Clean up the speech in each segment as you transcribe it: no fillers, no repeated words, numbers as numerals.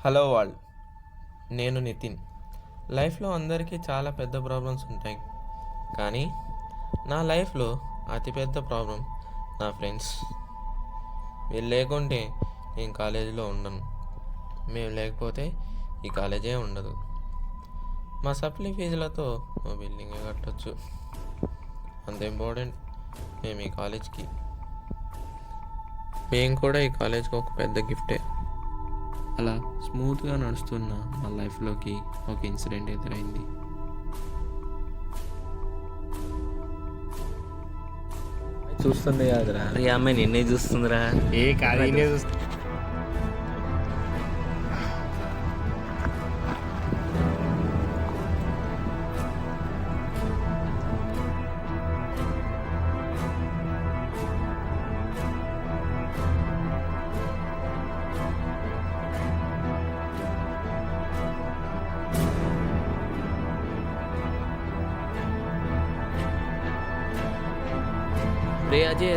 Hello world, నేను నితిన్. లైఫ్లో అందరికీ చాలా పెద్ద ప్రాబ్లమ్స్ ఉంటాయి, కానీ నా లైఫ్లో అతిపెద్ద ప్రాబ్లం నా ఫ్రెండ్స్. వీళ్ళు లేకుంటే నేను కాలేజీలో ఉండను, మేము లేకపోతే ఈ కాలేజే ఉండదు. మా సప్లీ ఫీజులతో మా బిల్డింగే కట్టచ్చు. అంత ఇంపార్టెంట్ మేము ఈ కాలేజ్కి. మేము కూడా ఈ కాలేజ్కి ఒక పెద్ద గిఫ్టే. అలా స్మూత్గా నడుస్తున్న మా లైఫ్లోకి ఒక ఇన్సిడెంట్ ఎదురైంది. చూస్తుంది కాదురా, అరే అమ్మాయి నిన్నే చూస్తుందిరా. ఏ కాదు ఈయనే చూస్తుంది.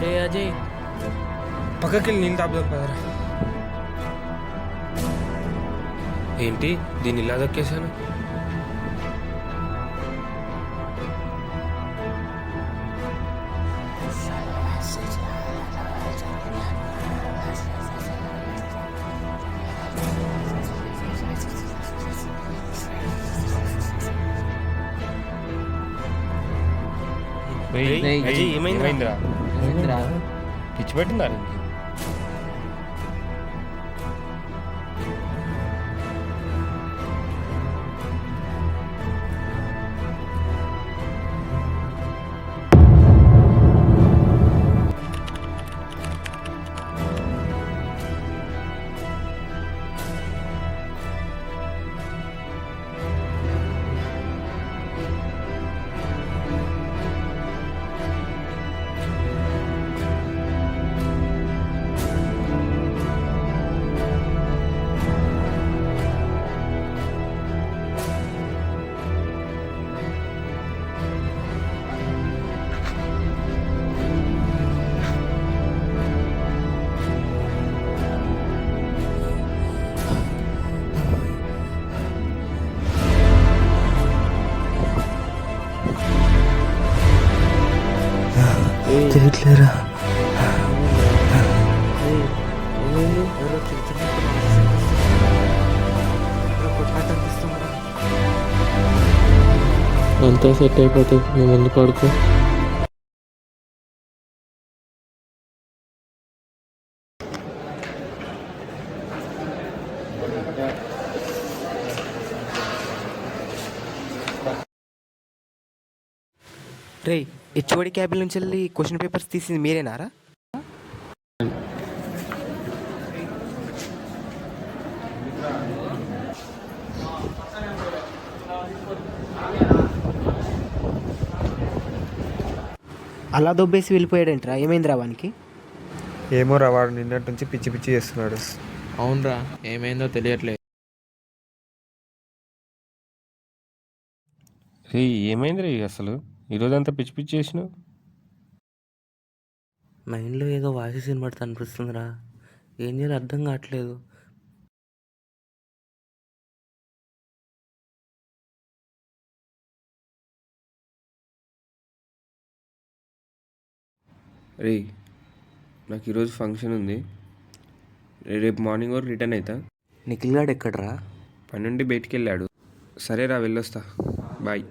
రే అజయ్ పక్కకి వెళ్ళి నీళ్ళు తాపుదాం పదరా. ఏంటి దీన్ని ఇలా దొక్కేశాను? ఏమైందిరా? పిచ్చి పెట్టిందా? తెలియట్లేరా? అంతా సెట్ అయిపోతుంది, మేము ముందు పడుకో. రే, హెచ్ఓడి క్యాబిన్ నుంచి వెళ్ళి క్వశ్చన్ పేపర్స్ తీసింది మీరేనారా? అలా దొబ్బేసి వెళ్ళిపోయాడంటరా? ఏమైందిరా వానికి? ఏమో రా, వాడు నిన్నటి నుంచి పిచ్చి పిచ్చి చేస్తున్నాడు. అవునరా, ఏమైందో తెలియట్లేదు. ఏమైంది రే అసలు? ఈరోజంతా పిచ్చి పిచ్చి చేసినావు. మైండ్లో ఏదో వాయిస్ వినబడితే అనిపిస్తుందిరా. ఏం చేయాలో అర్థం కావట్లేదు. రే, నాకు ఈరోజు ఫంక్షన్ ఉంది. రేపు మార్నింగ్ వరకు రిటర్న్ అవుతా. నిఖిల్ గాడు ఎక్కడరా? పని నుండి బయటికి వెళ్ళాడు. సరేరా, వెళ్ళొస్తా. బాయ్.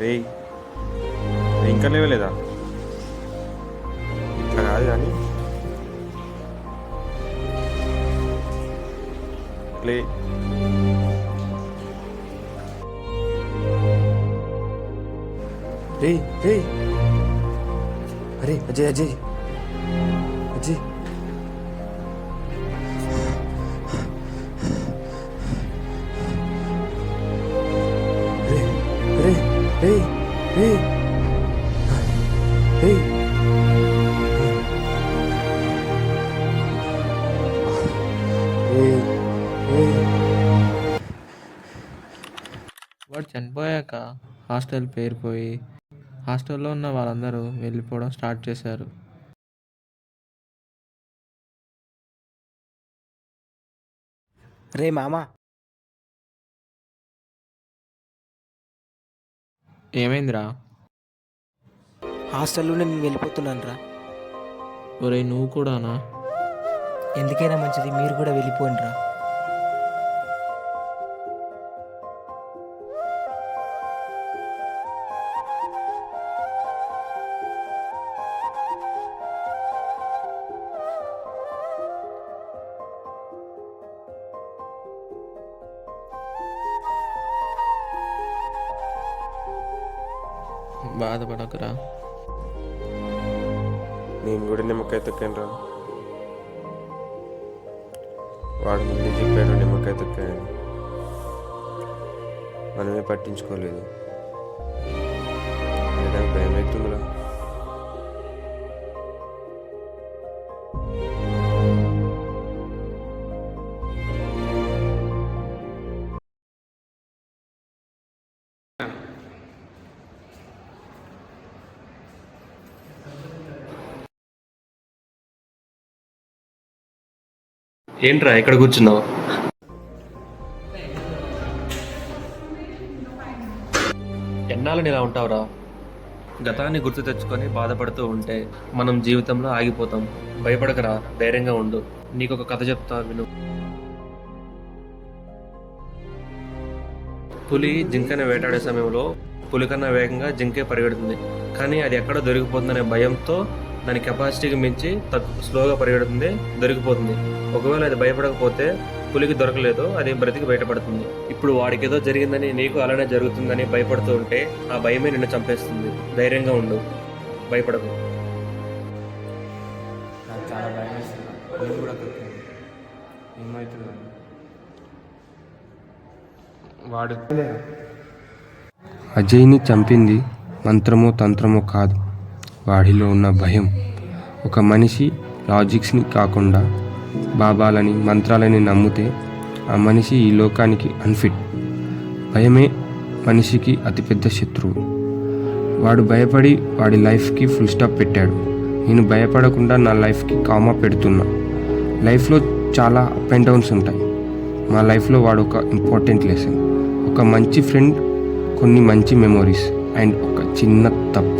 రే, ఇంకా లేవలేదా? ఇట్లా కాదు కానీ లే. రే రే, అరే అజయ్ అజయ్ అజయ్, వాడు చనిపోయాక హాస్టల్ పేరిపోయి హాస్టల్లో ఉన్న వాళ్ళందరూ వెళ్ళిపోవడం స్టార్ట్ చేశారు. రే మామా, ఏమైందిరా? హాస్టల్లో నేను వెళ్ళిపోతున్నాను రా. ఒరేయ్ నువ్వు కూడానా? ఎందుకైనా మంచిది మీరు కూడా వెళ్ళిపోండి రా. బాధపడకురా. నేను కూడా నిమ్మకాయ తొక్కాను రా. వాడు ముందే చెప్పాడు నిమ్మకాయ తొక్కాయని, మనమే పట్టించుకోలేదు. నాకు భయం అవుతుందిరా. ఏంట్రా ఇక్కడ కూర్చున్నావు? ఎన్నాళ్ళని ఇలా ఉంటావురా? గతాన్ని గుర్తు తెచ్చుకొని బాధపడుతూ ఉంటే మనం జీవితంలో ఆగిపోతాం. భయపడకరా, ధైర్యంగా ఉండు. నీకు ఒక కథ చెప్తా విను. పులి జింకని వేటాడే సమయంలో పులి కన్నా వేగంగా జింకే పరిగెడుతుంది. కానీ అది ఎక్కడ దొరికిపోతుందనే భయంతో దాని కెపాసిటీకి మించి స్లోగా పరిగెడుతుంది, దొరికిపోతుంది. ఒకవేళ అది భయపడకపోతే పులికి దొరకలేదు, అది బ్రతికి బయటపడుతుంది. ఇప్పుడు వాడికి ఏదో జరిగిందని నీకు అలానే జరుగుతుందని భయపడుతూ ఉంటే ఆ భయమే నిన్ను చంపేస్తుంది. ధైర్యంగా ఉండు, భయపడకు. నాకు చాలా భయం వేస్తుంది. నేను కూడా తొక్కాను. ఏమవుతుందని వాడు అజయ్ని చంపింది మంత్రమో తంత్రమో కాదు, వాడిలో ఉన్న భయం. ఒక మనిషి లాజిక్స్ని కాకుండా బాబాలని మంత్రాలని నమ్మితే ఆ మనిషి ఈ లోకానికి అన్ఫిట్. భయమే మనిషికి అతిపెద్ద శత్రువు. వాడు భయపడి వాడి లైఫ్కి ఫుల్ స్టాప్ పెట్టాడు. నేను భయపడకుండా నా లైఫ్కి కామా పెడుతున్నా. లైఫ్లో చాలా అప్ అండ్ డౌన్స్ ఉంటాయి. మా లైఫ్లో వాడు ఒక ఇంపార్టెంట్ లెసన్. ఒక మంచి ఫ్రెండ్, కొన్ని మంచి మెమొరీస్ అండ్ ఒక చిన్న తప్పు.